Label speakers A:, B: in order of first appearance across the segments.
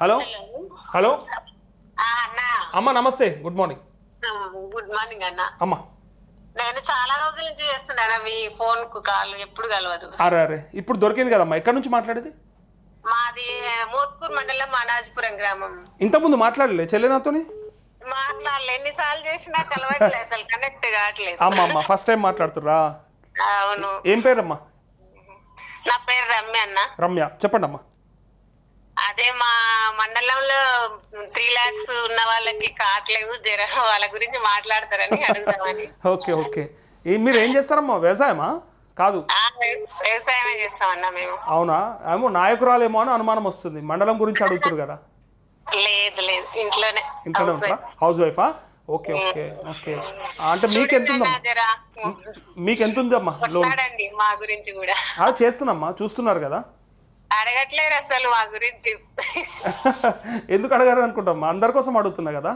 A: Hello
B: hello.
A: Hello
B: అన్న.
A: అమ్మ నమస్తే గుడ్ మార్నింగ్
B: గుడ్ మార్నింగ్ అన్న.
A: అమ్మ.
B: నేను చాలా రోజుల నుంచి చేస్తున్నాను మీ ఫోన్ కు కాల్ ఎప్పుడు కలవదు.
A: అరే అరే ఇప్పుడు దొరికింది కదమ్మా, ఎక్కడి నుంచి మాట్లాడేది?
B: మాది మోత్కూర్ మండలం అనాజ్పురం గ్రామం.
A: ఇంతకుముందు మాట్లాడలే చెల్లె నాతోని?
B: మాట్లాడలే, ఎన్నిసార్లు చేసినా కలవట్లేదు, అసలు కనెక్ట్ కావట్లేదు.
A: అమ్మ అమ్మ ఫస్ట్ టైం మాట్లాడుతుర్రా?
B: అవును.
A: ఏం పేరమ్మా?
B: నా పేరు రమ్య అన్న.
A: రమ్య, చెప్పండి అమ్మా.
B: అదే మా మండలంలో 3 lakhs ఉన్న వాళ్ళకి కావట్లేవు, జర వాళ్ళ గురించి మాట్లాడతారని అడుగుదామని.
A: Okay okay. మీరు ఏం చేస్తారమ్మా, వ్యవసాయమా? కాదు.
B: వ్యవసాయమే చేస్తామన్నా మేము.
A: అవునా? ఏమో నాయకురాలేమో అని అనుమానం వస్తుంది, మండలం గురించి అడుగుతురు కదా.
B: లేదు లేదు, ఇంట్లోనే.
A: ఇంట్లోనే ఉంటారా? హౌస్ వైఫా? Okay okay okay. అంటే మీకు ఎంత ఉందమ్మా? మీకు ఎంత ఉందమ్మా లోన్?
B: కొట్లాడండి మా గురించి కూడా.
A: చేస్తున్నామ్మా, చూస్తున్నారు కదా.
B: అడగట్లేరు అసలు మా గురించి.
A: ఎందుకు అడగారు అనుకుంటామ్మా, అందరి కోసం అడుగుతున్నా కదా.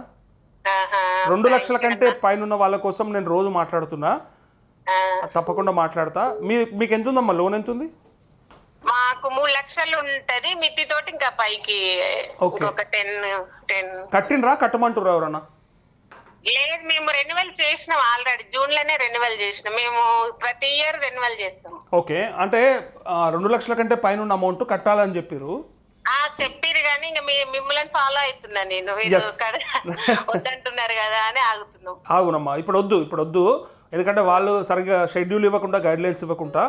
B: ఆహా,
A: 2 లక్షల కంటే పైన ఉన్న వాళ్ళ కోసం నేను రోజు మాట్లాడుతున్నా,
B: ఆ,
A: తప్పకుండా మాట్లాడతా. మీకు ఎంత ఉందమ్మా, లోన్ ఎంత ఉంది?
B: మాకు 3 లక్షలు ఉంటది, మిత్తితోటి ఇంకా పైకి
A: ఓకే.
B: ఇంకొక 10.
A: కట్టినరా, కట్టమంటురా ఎవరన్నా?
B: లేదు, మేము రెన్యువల్ చేసినాం ఆల్రెడీ, జూన్ లోనే రెన్యువల్ చేసినాం. మేము ప్రతి ఇయర్ రెన్యువల్ చేస్తాం.
A: ఓకే, అంటే 2 లక్షల కంటే పైన ఉన్న అమౌంట్ కట్టాలని చెప్పారు.
B: చెప్పిరు కానీ ఇంకా మిమ్మల్ని ఫాలో అవుతున్నా నేను. మీరు
A: Yes.
B: వద్దంటున్నారు కదా అని ఆగుతున్నాం.
A: ఆగునమ్మా, ఇప్పుడు వద్దు. ఎందుకంటే వాళ్ళు సరిగ్గా షెడ్యూల్ ఇవ్వకుండా, గైడ్ లైన్స్ ఇవ్వకుండా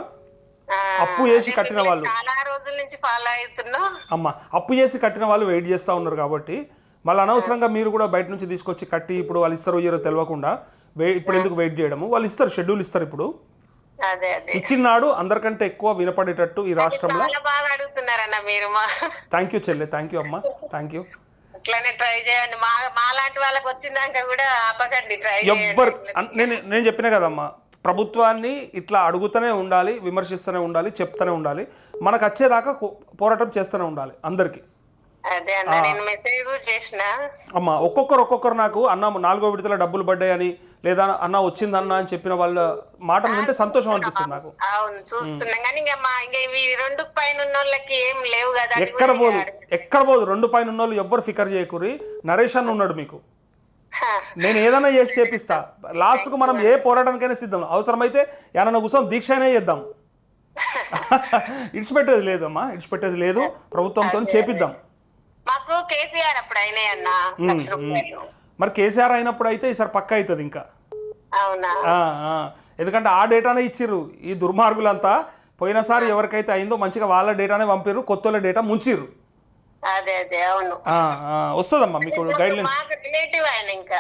A: అప్పు చేసి
B: అదే
A: కట్టిన వాళ్ళు,
B: చాలా రోజుల నుంచి ఫాలో అవుతున్నాం.
A: అమ్మ అప్పు చేసి కట్టిన వాళ్ళు వెయిట్ చేస్తూ ఉన్నారు కాబట్టి, మళ్ళీ అనవసరంగా మీరు కూడా బయట నుంచి తీసుకొచ్చి కట్టి ఇప్పుడు వాళ్ళు ఇస్తారో ఇయ్యరో తెలియకుండా ఇప్పుడు ఎందుకు వెయిట్ చేయడము? వాళ్ళు ఇస్తారు, షెడ్యూల్ ఇస్తారు. ఇప్పుడు
B: అదే అదే
A: ఇచ్చినాడు అందరికంటే ఎక్కువ వినపడేటట్టు ఈ రాష్ట్రంలో.
B: చాలా బాగా అడుగుతున్నారన్న మీరు.
A: థ్యాంక్ యూ చెల్లె, థ్యాంక్ యూ అమ్మ, థ్యాంక్ యూ.
B: అట్లానే ట్రై చేయండి. మా లాంటి వాళ్ళకి వచ్చిందాక కూడా ఆపకండి, ట్రై
A: ఎవ్వరు
B: చేయండి.
A: నేను చెప్పినా కదమ్మా, ప్రభుత్వాన్ని ఇట్లా అడుగుతూనే ఉండాలి, విమర్శిస్తూనే ఉండాలి, చెప్తూనే ఉండాలి. మనకు వచ్చేదాకా పోరాటం చేస్తూనే ఉండాలి అందరికీ.
B: అదే అన్న, నేను మెసేజ్ కూడా చేసిన.
A: అమ్మ ఒక్కొక్కరు నాకు అన్న 4వ విడతల డబ్బులు పడ్డాయని, లేదా అన్న వచ్చిందన్న అని చెప్పిన వాళ్ళ మాటలు వింటే సంతోషం అనిపిస్తుంది నాకు.
B: అవును, చూస్తున్నాం కానీ ఇంకా ఇవి 2 పైన ఉన్న వాళ్ళకి ఏం లేవు కదా అని
A: ఎక్కడ
B: కూడా
A: పోదు, ఎక్కడ పోదు. 2 పైన ఉన్న వాళ్ళు ఎవ్వరు ఫికర్ చేయకూరి. నరేష్ అన్న ఉన్నాడు మీకు, నేను ఏదైనా చేసి చేపిస్తా. లాస్ట్కు మనం ఏ పోరాటానికైనా సిద్ధం. అవసరమైతే ఏమన్నా కూర్చొని దీక్ష అయినా చేద్దాం. ఇడిచిపెట్టేది లేదమ్మా, ఇడిచిపెట్టేది లేదు. ప్రభుత్వంతో చేపిద్దాం.
B: మాకు కేసీఆర్ అప్పుడు అయినాయి అన్న 1,00,000 రూపాయలు.
A: మరి కేసీఆర్ అయినప్పుడు అయితే ఈసారి పక్క అవుతుంది ఇంకా.
B: అవునా?
A: ఎందుకంటే ఆ డేటానే ఇచ్చిర్రు ఈ దుర్మార్గులంతా. పోయినసారి ఎవరికైతే అయిందో మంచిగా వాళ్ళ డేటానే పంపిర్రు, కొత్త వాళ్ళ డేటా ముంచిర్రు.
B: అదే అదే, అవును.
A: వస్తుందమ్మా మీకు గైడ్ లైన్స్.
B: మాకు రిలేటివ్ ఆయన ఇంకా.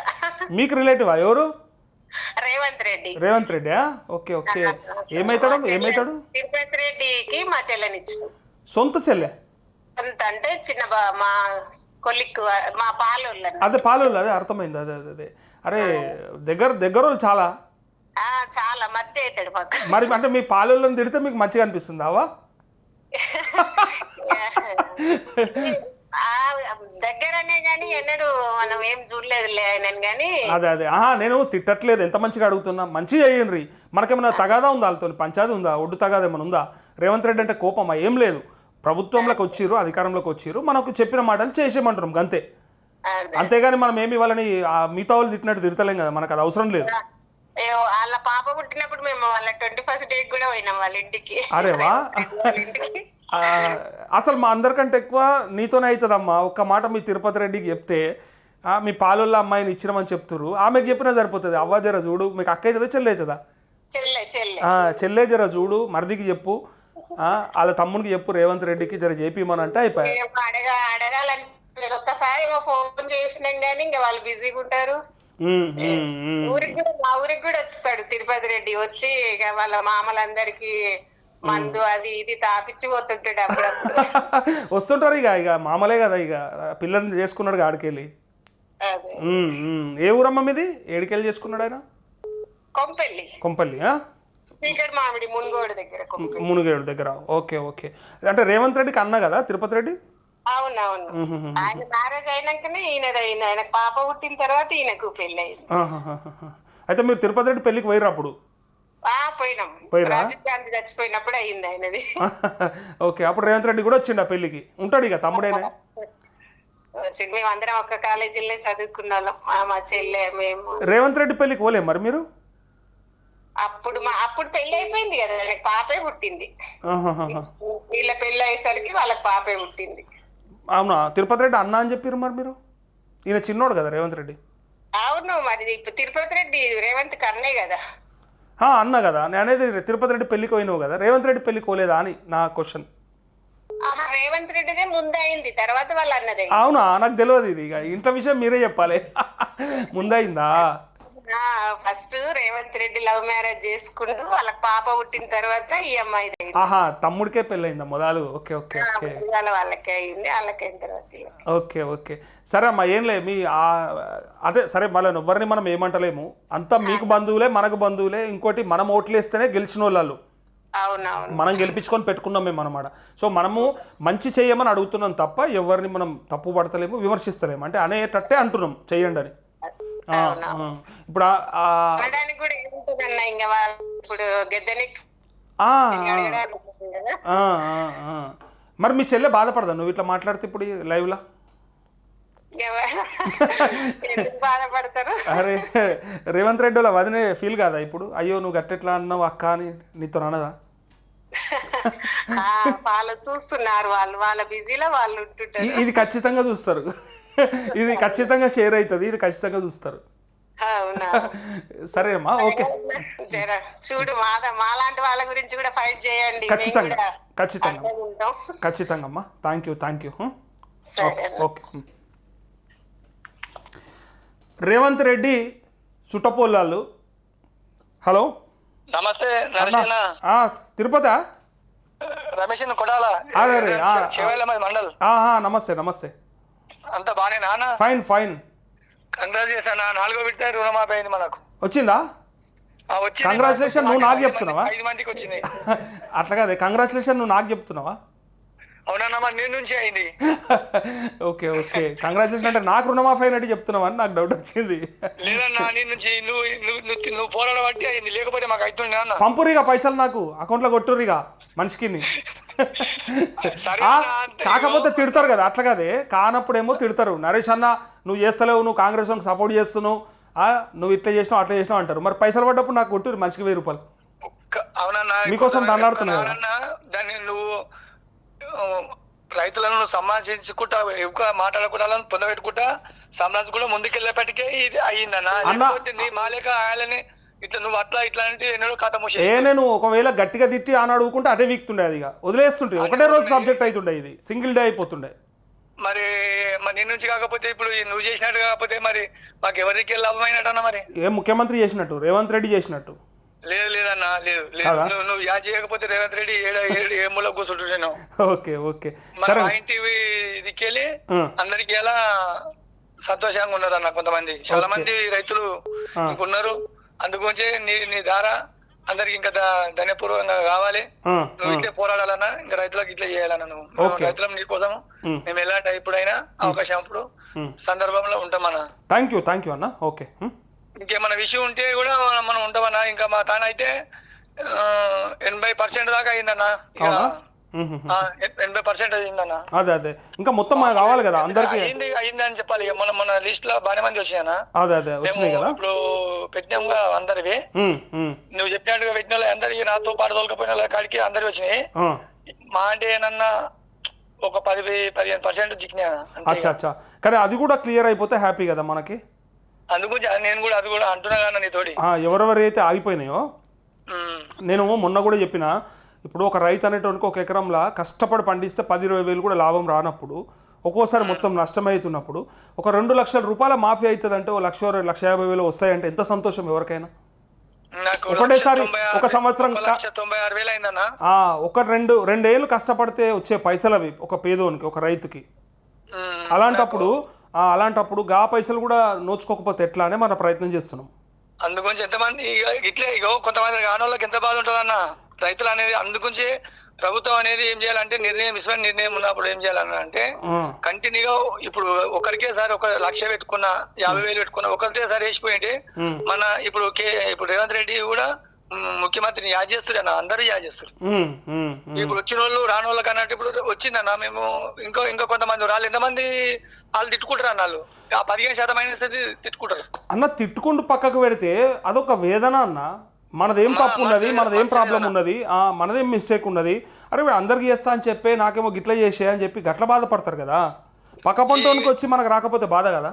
A: మీకు రిలేటివా ఎవరు?
B: రేవంత్ రెడ్డి.
A: రేవంత్ రెడ్డి? Okay okay. ఏమైతాడు?
B: తిరుపతి రెడ్డికి మా చెల్లెనిచ్చు.
A: సొంత చెల్లె?
B: అంటే చిన్న మా కొలిక్కు, మా పాలోళ్ళు.
A: అదే పాలోళ్ళు, అదే అర్థమైంది. అదే. అరే దగ్గర చాలా
B: చాలా మధ్య అవుతాడు మాకు.
A: మరి. అంటే మీ పాలోళ్ళని తిడితే మీకు మంచిగా అనిపిస్తుంది అవా?
B: దగ్గరనే గాని ఎన్నడూ మనం ఏం చూడలేదులే ఆయన గాని.
A: అదే నేను తిట్టట్లేదు, ఎంత మంచిగా అడుగుతున్నా. మంచిగా అయ్యిండ్రి. మనకేమైనా తగాదా ఉందా వాళ్ళతో? పంచాది ఉందా? ఒడ్డు తగాదా ఏమైనా ఉందా? రేవంత్ రెడ్డి అంటే కోపమా? ఏం లేదు. ప్రభుత్వంలోకి వచ్చిర్రు, అధికారంలోకి వచ్చిర్రు, మనకు చెప్పిన మాటలు చేసేయమంటున్నాం అంతే. అంతేగాని మనం ఏమి వాళ్ళని మిగతా వాళ్ళు తిట్టినట్టు తిడతలేం కదా, మనకు అది అవసరం లేదు.
B: వాళ్ళ పాప పుట్టినప్పుడు మేము వాళ్ళ 21st డేట్ కూడా పోయినాం వాళ్ళ ఇంటికి.
A: అరే వా. అసలు మా అందరికంటే ఎక్కువ నీతోనే అవుతుందమ్మా. ఒక్క మాట మీ తిరుపతి రెడ్డికి చెప్తే, మీ పాలోళ్ళ అమ్మాయిని ఇచ్చినామని చెప్తున్నారు, ఆమెకు చెప్పినా సరిపోతుంది. అవ్వ జర చూడు, మీకు అక్క అవుతుందా చెల్లె అవుతుందా? చెల్లె జర చూడు, మరిదికి చెప్పు, వాళ్ళ తమ్మునికి చెప్పు, రేవంత్ రెడ్డికి జర చేపిమని అంటే అయిపోయాయి.
B: అడగాలని ఒక్కసారి ఫోన్ చేసినాం కానీ ఇంకా వాళ్ళు బిజీగా ఉంటారు. మా ఊరికి కూడా వస్తాడు తిరుపతి రెడ్డి, వచ్చి ఇక వాళ్ళ మామలందరికి మందు అది ఇది తాపిచ్చి పోతుంటాడు అప్పుడప్పుడు.
A: వస్తుంటారు ఇక మామలే కదా, ఇక పిల్లల్ని చేసుకున్నాడు ఆడికెళ్ళి. ఏ ఊరమ్మ మీది? ఏడికెళ్ళి చేసుకున్నాడు ఆయన? కొంపల్లి.
B: మామిడి
A: మునుగోడు దగ్గర. ఓకే. అంటే రేవంత్ రెడ్డికి అన్న కదా తిరుపతి రెడ్డి?
B: అవునవును. ఆయన మ్యారేజ్ అయినాకనే ఈయనదైంది. ఆయన పాప పుట్టిన తర్వాత ఈయనకు పెళ్లి అయింది.
A: అయితే మీరు తిరుపతి రెడ్డి పెళ్లికి పోయిరా అప్పుడు?
B: పోయిరా? రాజీవ్ గాంధీ చచ్చిపోయినప్పుడు అయింది ఆయనది.
A: ఓకే, అప్పుడు రేవంత్ రెడ్డి కూడా వచ్చిండు ఆ పెళ్లికి. ఉంటాడు ఇక తమ్ముడేనా?
B: మేము అందరం ఒక్క కాలేజీలో చదువుకున్న వాళ్ళం, మా చెల్లె మేము.
A: రేవంత్ రెడ్డి పెళ్లికి పోలే మరి మీరు?
B: అప్పుడు పెళ్లి అయిపోయింది కదా, వాళ్ళకి పాపే పుట్టింది.
A: ఆహాహాహా.
B: వీళ్ళ పెళ్లి అయ్యేసరికి వాళ్ళకి పాపే పుట్టింది.
A: అవునా, తిరుపతి రెడ్డి అన్న అని చెప్పారు మరి మీరు? ఈయన చిన్నోడు కదా రేవంత్ రెడ్డి.
B: అవును, మరి ఇప్పుడు తిరుపతి రెడ్డి రేవంత్ కర్నే కదా.
A: అన్న కదా నేను అనేది, తిరుపతి రెడ్డి పెళ్లికి పోయినావు కదా, రేవంత్ రెడ్డి పెళ్లికి పోలేదా అని నా క్వశ్చన్.
B: రేవంత్ రెడ్డిదే ముందు అయింది, తర్వాత వాళ్ళ అన్నదే.
A: అవునా, నాకు తెలియదు ఇది. ఇక ఇంట్లో విషయం మీరే చెప్పాలి. ముందయిందా?
B: First Revanth Reddy love marriage చేసుకుంటూ వాళ్ళకి పాప పుట్టిన తర్వాత ఈ అమ్మాయి అయింది.
A: ఆహా, తమ్ముడికే పెళ్ళయిందా మొదలు? Okay okay okay.
B: వాళ్ళకే అయింది, వాళ్ళకైన తర్వాత.
A: ఓకే ఓకే, సరే అమ్మా, ఏం లే మీ అదే సరే, మళ్ళీ ఎవరిని మనం ఏమంటలేము, అంతా మీకు బంధువులే మనకు బంధువులే. ఇంకోటి, మనం ఓట్లు వేస్తేనే గెలిచిన వాళ్ళు,
B: అవునవును,
A: మనం గెలిపించుకొని పెట్టుకున్నాం మేము అన్నమాట. సో మనము మంచి చేయమని అడుగుతున్నాం తప్ప ఎవరిని మనం తప్పు పడతలేము, విమర్శిస్తలేము. అంటే అనేటట్టే అంటున్నాం చెయ్యండి అని. ఇప్పుడు
B: కూడా ఏముంటుందన్న, ఇంకా ఇప్పుడు గెద్దనికి
A: మరి మీ చెల్లె బాధపడదా నువ్వు ఇట్లా మాట్లాడితే ఇప్పుడు లైవ్లో?
B: బాధపడతారు.
A: అరే, రేవంత్ రెడ్డి వాళ్ళ వదినే ఫీల్ కాదా ఇప్పుడు? అయ్యో నువ్వు గట్టెట్లా అన్నావు అక్క అని నీతో అనదా?
B: వాళ్ళు చూస్తున్నారు, వాళ్ళ బిజీలో వాళ్ళు ఉంటుంటారు.
A: ఇది ఖచ్చితంగా చూస్తారు, ఇది ఖచ్చితంగా షేర్ అవుతుంది, ఇది ఖచ్చితంగా చూస్తారు. సరే అమ్మా, ఓకే.
B: చూడు, మాలాంటి వాళ్ళ గురించి కూడా ఫైట్ చేయండి.
A: ఖచ్చితంగా ఖచ్చితంగా ఖచ్చితంగా అమ్మా. Thank you. Okay. Revanth Reddy సుట్టపోళ్ళు. హలో,
C: నమస్తే.
A: తిరుపతి
C: రమేష్ కొడాల మండల్.
A: నమస్తే.
C: అంత బానే నాన్న?
A: ఫైన్.
C: కంగ్రాచులేషన్. 4వ విడత రుణమాఫీ అయింది మనకు.
A: వచ్చిందా? కంగ్రాచులేషన్. నువ్వు నాకు చెప్తున్నావా?
C: 5 మందికి వచ్చింది.
A: అట్లా కాదే, కంగ్రాచులేషన్ నువ్వు నాకు చెప్తున్నావా?
C: అవునన్నా, మరి నీ నుంచి అయింది.
A: ఓకే కంగ్రాచులేషన్ అంటే నాకు రుణమాఫీ అయినట్టు చెప్తున్నావా అని నాకు డౌట్ వచ్చింది.
C: లేదన్నా, నీ నుంచి నువ్వు పోరాడబట్టి అయింది, లేకపోతే మాకు అవుతుంది అన్న.
A: పంపురిగా పైసలు నాకు అకౌంట్లో కొట్టుర్రిగా మనిషికి. కాకపోతే తిడతారు కదా, అట్లా కదే, కానప్పుడేమో తిడతారు. నరేష్ అన్న నువ్వు చేస్తలేవు, నువ్వు కాంగ్రెస్ వాళ్ళకి సపోర్ట్ చేస్తున్నావు, నువ్వు ఇట్లా చేసినావు అట్లా చేసినావు అంటారు. మరి పైసలు పడ్డప్పుడు నాకు కొట్టుర్రు మనిషికి 1000 రూపాయలు.
C: అవునన్నా,
A: మీకోసం దండాడుతున్నా.
C: దాన్ని నువ్వు రైతులను సంరక్షించుకుంటా, ఎక్కువ మాట్లాడకుండా పొందబెట్టుకుంటా సంరక్షించుకుంటా ముందుకెళ్ళేపటికే ఇది అయ్యిందన్నా. మా లేక ఆయాలని ఇట్లా నువ్వు అట్లా ఇట్లా అంటే ఎన్నో కథ మూసే.
A: నేను ఒకవేళ గట్టిగా తిట్టి అని అడుగుకుంటే అటే వీక్తుండే, అది వదిలేస్తుంటే ఒకటే రోజు సబ్జెక్ట్ అవుతుండే, ఇది సింగిల్ డే అయిపోతుండే.
C: మరి నీ నుంచి కాకపోతే ఇప్పుడు నువ్వు చేసినట్టు కాకపోతే మరి మాకు ఎవరికి లాభమైనట్టన్నా? మరి
A: ఏ ముఖ్యమంత్రి చేసినట్టు, రేవంత్ రెడ్డి చేసినట్టు?
C: లేదన్నా, లేదు. నువ్వు యా చేయకపోతే రేవంత్ రెడ్డి ఏ మూల కూర్చుంటున్నాను. ఓకే. మన ఇంటి దిక్కెళ్ళి అందరికి ఎలా సంతోషంగా ఉన్నారు అన్న. కొంతమంది చాలా మంది రైతులు ఉన్నారు, అందుగురించి నీ ద్వారా అందరికి ఇంకా ధన్యపూర్వకంగా కావాలి. నువ్వు ఇట్లే పోరాడాలన్నా, ఇంకా రైతులకు ఇట్లా చేయాలన్నా. నువ్వు రైతులం నీ కోసం మేము ఎలాంటి ఎప్పుడైనా అవకాశం అప్పుడు సందర్భంలో ఉంటామన్నా.
A: థ్యాంక్ యూ అన్న. ఓకే.
C: ఇంకేమన్నా విషయం ఉంటే కూడా మనం ఉంటామన్నా. ఇంకా మా తాన అయితే 80% దాకా అయిందన్నా. 80% అయిందన్నా.
A: అదే ఇంకా మొత్తం కావాలి కదా అందరికి.
C: అయింది అని చెప్పాలి. మన లిస్ట్ లో బాగా మంది వచ్చాయన్నా.
A: అదే వచ్చినాయి కదా
C: ఇప్పుడు పెట్టినాముగా అందరివి. నువ్వు చెప్పినట్టుగా పెట్టిన వాళ్ళు అందరికి, నాతో పాటు తోలుకపోయిన వాళ్ళ కాడికి అందరికి వచ్చినాయి. మా అంటే ఏనన్నా ఒక 10-15% చిక్కినా.
A: అచ్చా, కానీ అది కూడా క్లియర్ అయిపోతే హ్యాపీ కదా మనకి.
C: అందుకు నేను కూడా అది కూడా అంటున్నా కదా నీతోటి.
A: ఎవరెవరు అయితే ఆగిపోయినాయో, నేను మొన్న కూడా చెప్పిన, ఇప్పుడు ఒక రైతు అనేటువంటి ఒక ఎకరంలో కష్టపడి పండిస్తే 10-20 వేలు కూడా లాభం రానప్పుడు, ఒక్కోసారి మొత్తం నష్టమవుతున్నప్పుడు ఒక 2 లక్షల రూపాయల మాఫీ అవుతుంది అంటే 1,50,000 వస్తాయంటే ఎంత సంతోషం ఎవరికైనా. ఒకటేసారి ఒక సంవత్సరం
C: 96,000 అయిందన్నా.
A: ఒక 2 ఏళ్ళు కష్టపడితే వచ్చే పైసలు అవి ఒక పేదోనికి, ఒక రైతుకి. అలాంటప్పుడు గా పైసలు కూడా నోచుకోకపోతే ఎట్లా అని మన ప్రయత్నం చేస్తున్నాం.
C: అందుగురించి ఎంతమంది ఇట్లే కొంతమంది కానోళ్ళకి ఎంత బాధ ఉంటుందన్న రైతులు అనేది. అందుగురించి ప్రభుత్వం అనేది ఏం చేయాలంటే నిర్ణయం ఉన్నప్పుడు ఏం చేయాలన్నా అంటే కంటిన్యూగా ఇప్పుడు ఒకరికేసారి 1,00,000 పెట్టుకున్నా, 50,000 పెట్టుకున్నా, ఒకరికేసారి వేసిపోయింటే మన ఇప్పుడు రేవంత్ రెడ్డి కూడా ముఖ్యమంత్రిని యాద్ చేస్తారు అన్న, అందరూ యాద్ చేస్తారు.
A: ఉమ్, ఉమ్, ఉమ్.
C: ఇప్పుడు వచ్చిన వాళ్ళు రాని వాళ్ళకి అన్నట్టు ఇప్పుడు వచ్చిందన్న, మేము ఇంకా కొంతమంది రాళ్ళు ఎంతమంది వాళ్ళు తిట్టుకుంటారు అన్న, వాళ్ళు ఆ 15% అయినా తిట్టుకుంటారు
A: అన్న. తిట్టుకుంటూ పక్కకు పెడితే అదొక వేదన అన్న. మనదేం తప్పు ఉన్నది, మనదేం ప్రాబ్లం ఉన్నది, మనదేం మిస్టేక్ ఉన్నది, అరే వీడు అందరికి చేస్తా అని చెప్పి నాకేమో గిట్ల చేసే అని చెప్పి గట్ల బాధపడతారు కదా. పక్క పంటోనికి వచ్చి మనకు రాకపోతే బాధ కదా.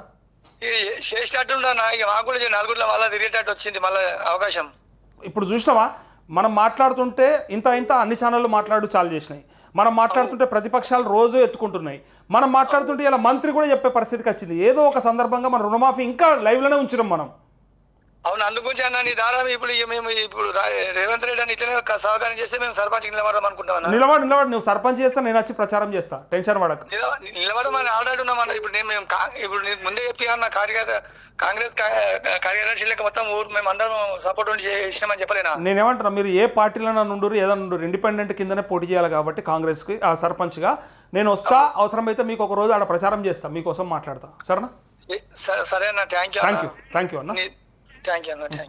C: చేసేటట్టు ఉండన్నా, ఇక మాకు కూడా నలుగురిలో మళ్ళీ తిరిగేటట్టు వచ్చింది మళ్ళీ అవకాశం.
A: ఇప్పుడు చూసినావా, మనం మాట్లాడుతుంటే ఇంత అన్ని ఛానళ్ళు మాట్లాడు చాలు చేసినాయి. మనం మాట్లాడుతుంటే ప్రతిపక్షాలు రోజు ఎత్తుకుంటున్నాయి. మనం మాట్లాడుతుంటే ఇలా మంత్రి కూడా చెప్పే పరిస్థితికి వచ్చింది. ఏదో ఒక సందర్భంగా మన రుణమాఫీ ఇంకా లైవ్లోనే ఉంచినాం మనం.
C: అవును, అందుగురించి అన్న నీ దారా ఇప్పుడు మేము ఇప్పుడు రేవంత్ రెడ్డి అని ఇట్లనే సహకారం చేస్తే మేము సర్పంచ్ నిలబడదాం అనుకుంటాం.
A: నిలబడి నువ్వు సర్పంచ్ చేస్తా, నేను వచ్చి ప్రచారం చేస్తా, టెన్షన్ పడకు.
C: నిలబడమని ఆల్రెడీ ఉన్నామన్న. ఇప్పుడు మేము ఇప్పుడు నీకు ముందే చెప్పి అన్న, కాంగ్రెస్ కార్యదర్శి లెక్క మొత్తం ఊరు మేము అందరం సపోర్ట్ ఉండి చేసినామని చెప్పలేనా.
A: నేనేమంటున్నా, మీరు ఏ పార్టీలో నుండు ఏదైనా నుండు ఇండిపెండెంట్ కిందనే పోటీ చేయాలి కాబట్టి కాంగ్రెస్కి ఆ సర్పంచ్గా నేను వస్తా. అవసరమైతే మీకు ఒక రోజు ఆడ ప్రచారం చేస్తా, మీకోసం మాట్లాడతా, సరేనా?
C: సరే అన్న, థ్యాంక్ యూ
A: థ్యాంక్ యూ అన్న.
C: థ్యాంక్ యూ అన్న, థ్యాంక్ యూ.